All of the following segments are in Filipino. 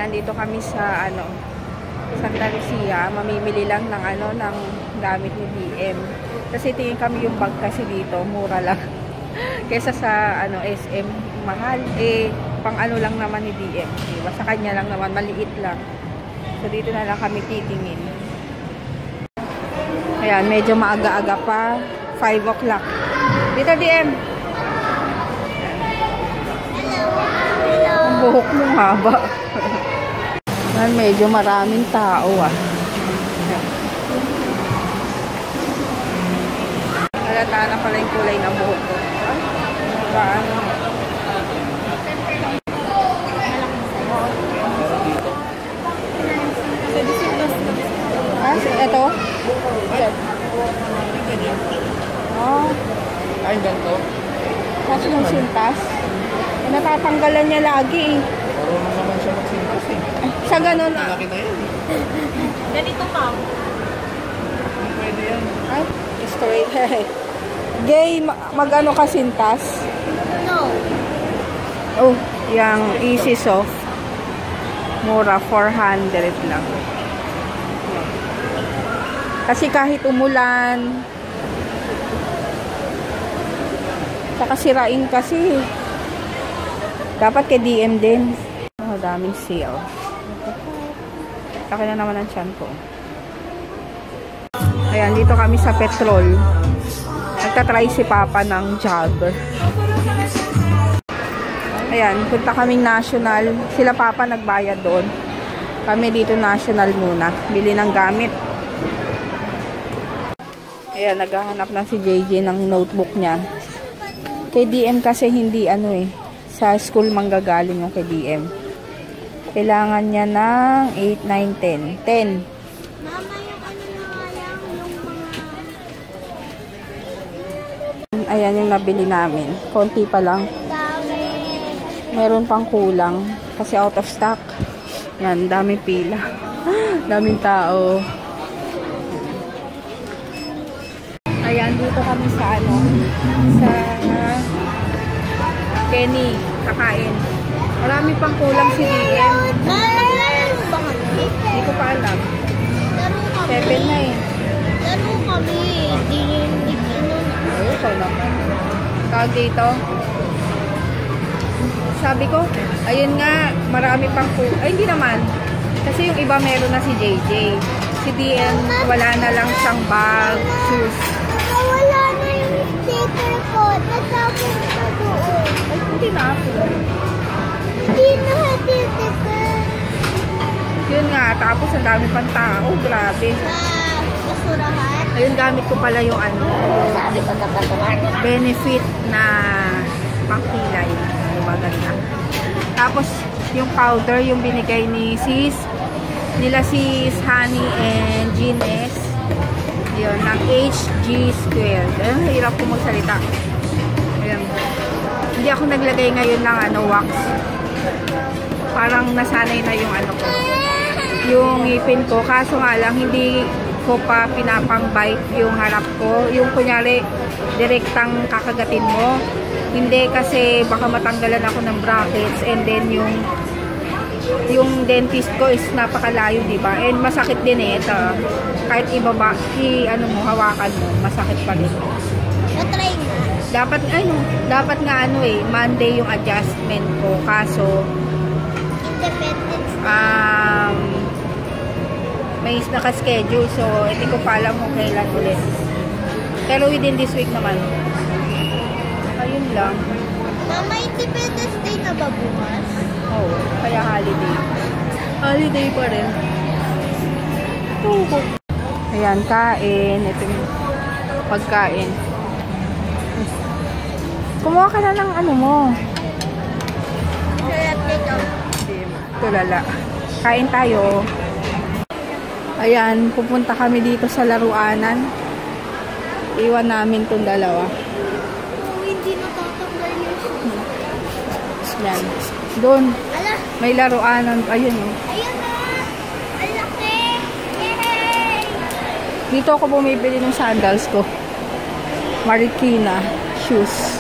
Ayan, dito kami sa Santa Lucia. Mamimili lang ng ng gamit ni DM. Kasi tingin kami yung bag kasi dito, mura lang. Kesa sa SM, mahal. Pang lang naman ni DM. Diba? Sa kanya lang naman, maliit lang. So dito na lang kami titingin. Ayan, medyo maaga-aga pa. 5 o'clock. Dito DM. Ang buhok mong haba. Ayan, medyo maraming tao Halata na pala yung kulay ng buhok ko. Ito? Oh. Ay, ganito? Kasi yung sintas. Natatanggalan niya lagi Marunong naman siya magsintas Sa ganun Malaki na yan. Ganito pa. Pwede yan. Ay, straight. Gay, mag-ano ka sintas? No. Oh, yung easy soft. Mura, 400 lang. Kasi kahit umulan, saka sirain kasi. Dapat kay DM din. Daming sale. Laki na naman ang tiyan ko. Ayan, dito kami sa petrol. Nagtatry si Papa ng jogger. Ayan, punta kaming national. Sila Papa nagbayad doon. Kami dito national muna. Bili ng gamit. Ayan, naghahanap na si JJ ng notebook niya. Kay DM kasi hindi sa school manggagaling yung kay DM. Kailangan niya ng 8, 9, 10. 10. Mama, yung na nga lang, yung mga... Ayan yung nabili namin. Konti pa lang. Meron pang kulang. Kasi out of stock. Yan, daming pila. Daming tao. Ayan, dito kami sa sa Kenny, kakain. Marami pang kulang si DM. Laro ba kami? Hindi ko pa alam. Laro kami. 7 na Laro kami. Hindi Ayun, so naman. Tawag dito. Sabi ko, ayun nga, marami pang kulang. Ay, hindi naman. Kasi yung iba meron na si JJ. Si DM, wala na lang siyang bag, shoes. Wala na yung sticker ko. Natapos na doon. Ay, hindi na ako. Hindi na sticker. Yun nga, tapos ang dami pang tao. Grabe. Sa basurahan. Ayun, gamit ko pala yung benefit na pangkilay. Maganda. Tapos, yung powder, yung binigay ni nila sis Honey and Gines. Yun, ng HG Squared. Ayun, hirap ko magsalita. Ayun. Hindi ako naglagay ngayon ng wax. Parang nasanay na yung ko. Yung ngipin ko. Kaso nga lang, hindi ko pa pinapang-bite yung harap ko. Yung kunyari, direktang kakagatin mo. Hindi kasi baka matanggalan ako ng brackets and then yung dentist ko is napakalayo, diba? And masakit din ito. Kahit ibaba, hawakan mo, masakit pa rin. Try nga. Dapat nga Monday yung adjustment ko. Kaso, Independence. may naka-schedule. So, hindi ko pa alam kung kailan ulit. Pero within this week naman. Ayun lang. Mama, Independence Day na ba bukas? Oo, kaya holiday. Holiday pa rin. Ayan, kain. Ito yung pagkain. Kumuha ka na ng mo. Tulala. Kain tayo. Ayan, pupunta kami dito sa laruanan. Iwan namin itong dalawa. Hindi natatanggal yung Yan. Doon. Ala. May laruanan. Ayun o. Ayun na. Ang laki. Yay! Dito ako bumibili ng sandals ko. Marikina shoes.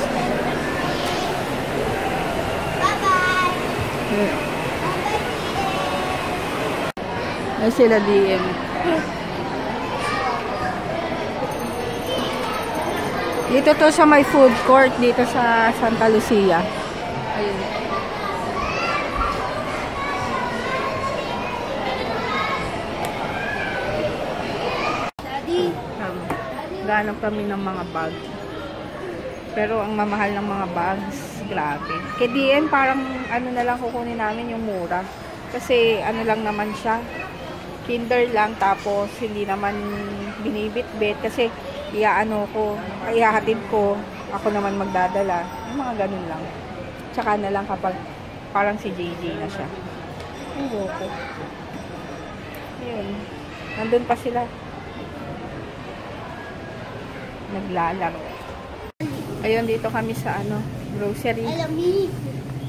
Bye-bye. Ay sila DM. Dito to sa may food court dito sa Santa Lucia. Ayun. Daddy. Ganap kami ng mga bag. Pero ang mamahal ng mga bags, grabe. Kay DM parang ano na lang kukunin namin yung mura. Kasi ano lang naman siya. Kinder lang tapos hindi naman binibit-bit kasi iaano ko, ihahatid ko, ako naman magdadala. Yung mga ganun lang. Tsaka na lang kapag parang si JJ na siya. Ang ko. Ayun. Nandun pa sila. Naglalaro. Ayun, dito kami sa ano, grocery. Alamig.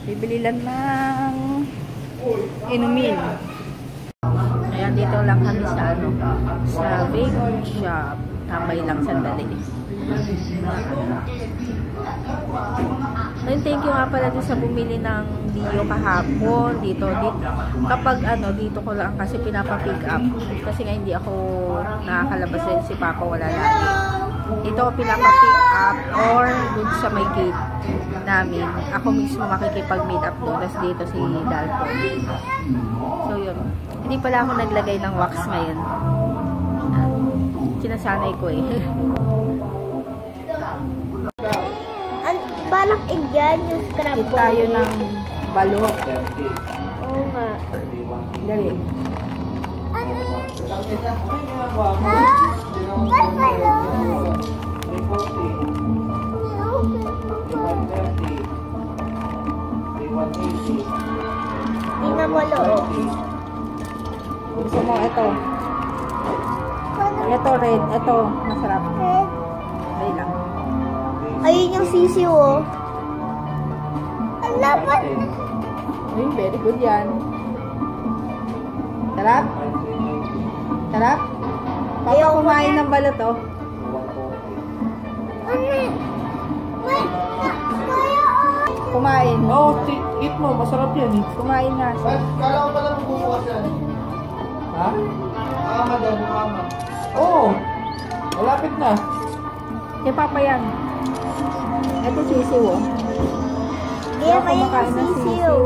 Bibili lang ng inumin. Ayan, dito lang kami sa ano, sa vape shop. Tambay lang sandali. Ayun, thank you nga pala din sa bumili ng Dio kahapon. Dito. Kapag ano, dito ko lang kasi pinapa-pick up. Kasi nga hindi ako nakakalabas din. Si Papa wala lagi. Dito ako pinapa-pick up or dun sa may gate namin. Ako mismo makikipag-meet up doon. Tapos dito si Dalton. So yun. Hindi pala ako naglagay ng wax ngayon. Sinasanay ko eh. Balak igyan yung scrap Eat tayo ng balot. Oo nga. Dali. Tingnan mo loob. Gusto mo ito. Ito red. Ito. Masarap. Dali lang. Ayun yung sisiw oh. Ang lapat. Uy, very good yan. Sarap? Sarap? Papa kumain ng balot oh. Kumain. Oh, eat mo. Masarap yan eh. Kumain nga siya. Kala ko pala magbubukas yan. Ha? Mama daw, mama. Oo. Malapit na. Kay Papa yan. Ito sisiw oh. Kaya kayo kumakain yung ng sisiw.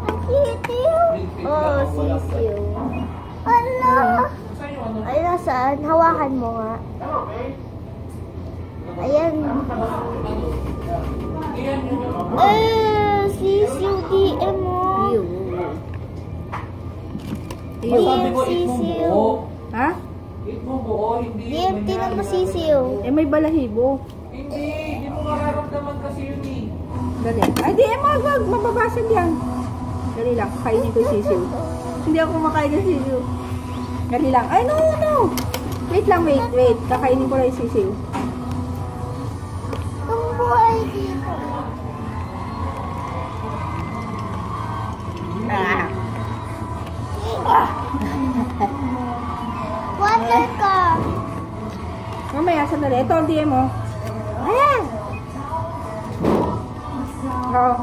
Ang sisiw. Oo, sisiw. Ano? Ay, nasaan? Hawakan mo nga. Ayan. Sisiw DM mo. Masabi ko, eat mo sisiw. buo. Ha? Eat mo buo, hindi. DM, tinan mo sisiw. Eh may balahibo. Hindi, hindi mo mararamdaman kasi yun eh. Dali. Ay di, wag. Mababasag yan. Dali lang. Kainin ko yung sisiw. Hindi ako kumakain ng sisiw. Dali lang. Ay, no. Wait lang, wait. Kakainin ko lang yung sisiw. Tumbuhay dito. Water ka. Mamaya, sandali. Ito ang DM mo. Ayan. Oo.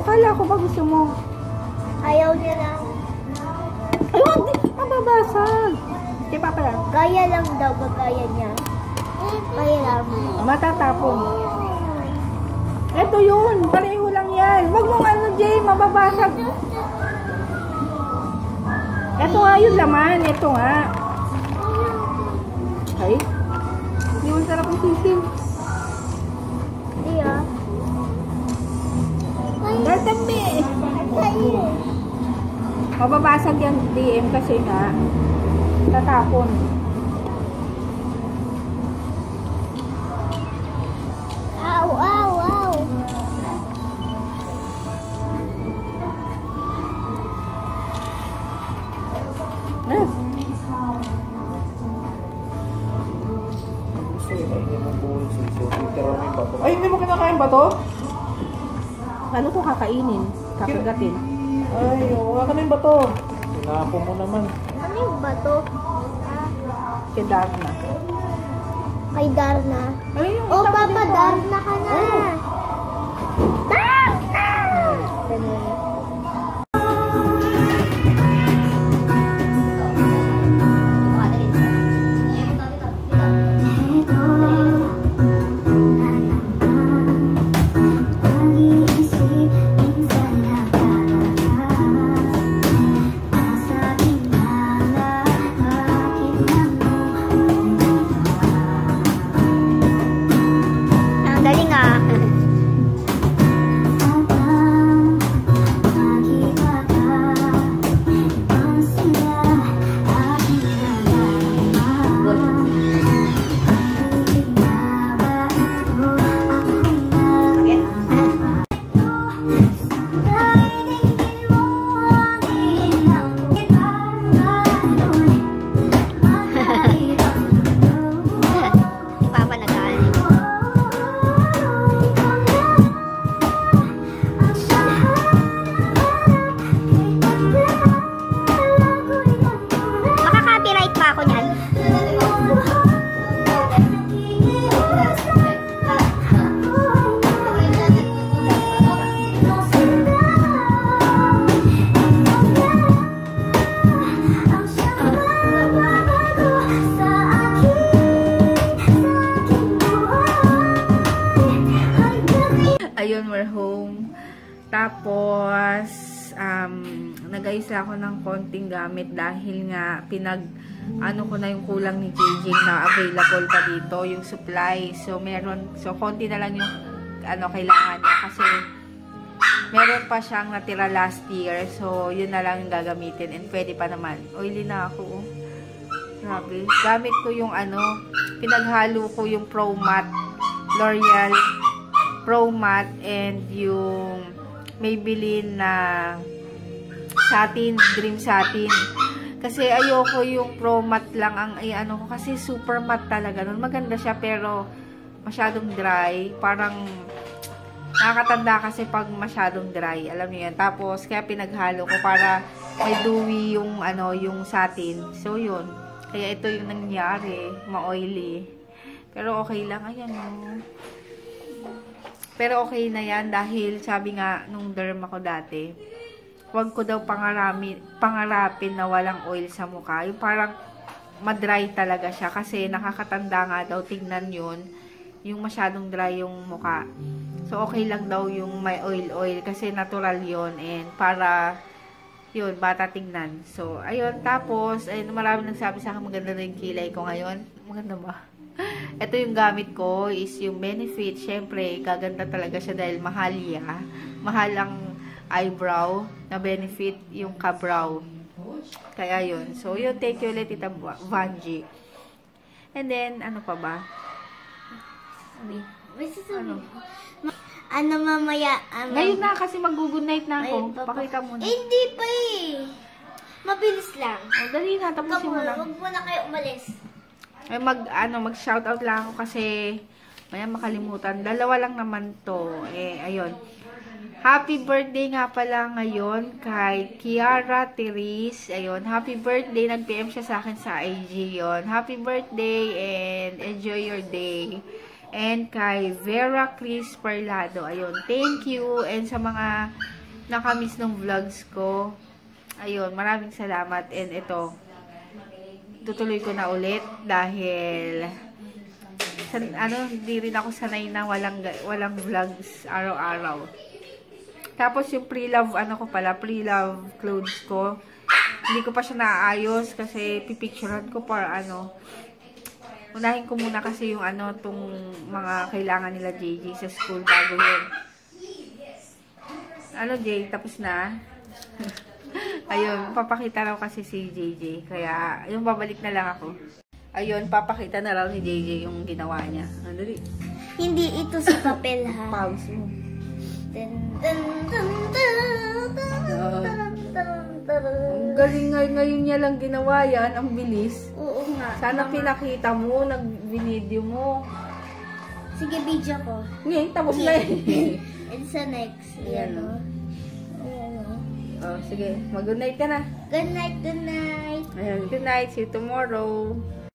Kala ko ba gusto mo? Ayaw niya lang. Ay, wag. Mababasag. Kaya Papa lang. Gaya lang daw, magaya niya. Gaya lang. Matatapon. Ito yun. Pareho lang yan. Wag mong ano, Jay. Mababasag. Ito nga yung laman. Ito nga. Ay. Hindi mo sarap ang sisiw. Hindi ah. Databi. Sa'yo. Mababasag yan DM kasi nga. Tatapon. Ow, ow, ow. Ay, hindi mo kinakain ba to? Ano ko kakainin? Kakagatin. Ay, wala ka na yung bato. Tinapo mo naman. Ano yung bato? Kay Darna. Kay Darna. Ay, yung Oh, isang Papa, dito. Darna ka na. Ganun. nag-ayos ako ng konting gamit dahil nga ano ko na yung kulang ni JJ na available pa dito, yung supply. So, konti na lang yung kailangan niya kasi meron pa siyang natira last year. So, yun na lang yung gagamitin and pwede pa naman. Oily na ako. Oh. Grabe. Gamit ko yung pinaghalo ko yung Pro Matte, L'Oreal Pro Matte and yung Maybelline na satin, Dream Satin. Kasi ayoko yung Pro Matte lang ang ko kasi super matte talaga nun. Maganda siya pero masyadong dry. Parang nakakatanda kasi pag masyadong dry. Alam niyo yan. Tapos kaya pinaghalo ko para may dewy yung yung satin. So yun. Kaya ito yung nangyari. Ma-oily. Pero okay lang. Ayan o. Pero okay na yan dahil sabi nga nung derm ako dati, wag ko daw pangarapin na walang oil sa mukha. Yung parang madry talaga siya kasi nakakatanda nga daw tingnan yun. Yung masyadong dry yung mukha. So okay lang daw yung may oil kasi natural yun and para yun, bata tingnan. So ayun, tapos ayun, marami nagsabi sa akin maganda na yung kilay ko ngayon. Maganda ba? Ito yung gamit ko is yung Benefit. Syempre, gaganda talaga siya dahil mahal ya. Mahal ang eyebrow na Benefit, yung ka-brow. Kaya yun. So, yun, thank you ulit, Tita Vanji. And then, ano pa ba? Mamaya? Ngayon na, kasi mag-good night na ako. Pakita mo na. Hindi pa eh. Mabilis lang. O, dali na, tapusin mo lang. Huwag mo na kayo umalis. Ay, mag-shoutout lang ako kasi maya makalimutan. Dalawa lang naman to. Ayun. Happy birthday nga pala ngayon kay Kiara Therese. Ayun, happy birthday. Nag-PM siya sa akin sa IG yon. Happy birthday and enjoy your day. And kay Vera Chris Parlado. Ayun, thank you. And sa mga nakamiss ng vlogs ko, ayun, maraming salamat. And ito, tutuloy ko na ulit dahil hindi rin ako sanay na walang vlogs araw-araw. Tapos yung pre-love pre-love clothes ko, hindi ko pa siya naayos kasi pipicturean ko para unahin ko muna kasi yung tong mga kailangan nila JJ sa school bago yun. Jay, tapos na? Ayun, papakita raw kasi si JJ. Kaya, yung babalik na lang ako. Ayun, papakita na raw ni JJ yung ginawa niya. Dali. Hindi ito sa papel ha. Pause mo. Ang galing ngayon niya lang ginawa yan. Ang bilis. Oo nga. Sana pinakita mo, nag-video mo. Sige, video ko. Ngayon, tapos na eh. And sa next. Ayan o. Oh, sige. Mag-good night ka na. Good night, good night. Ayan, good night. See you tomorrow.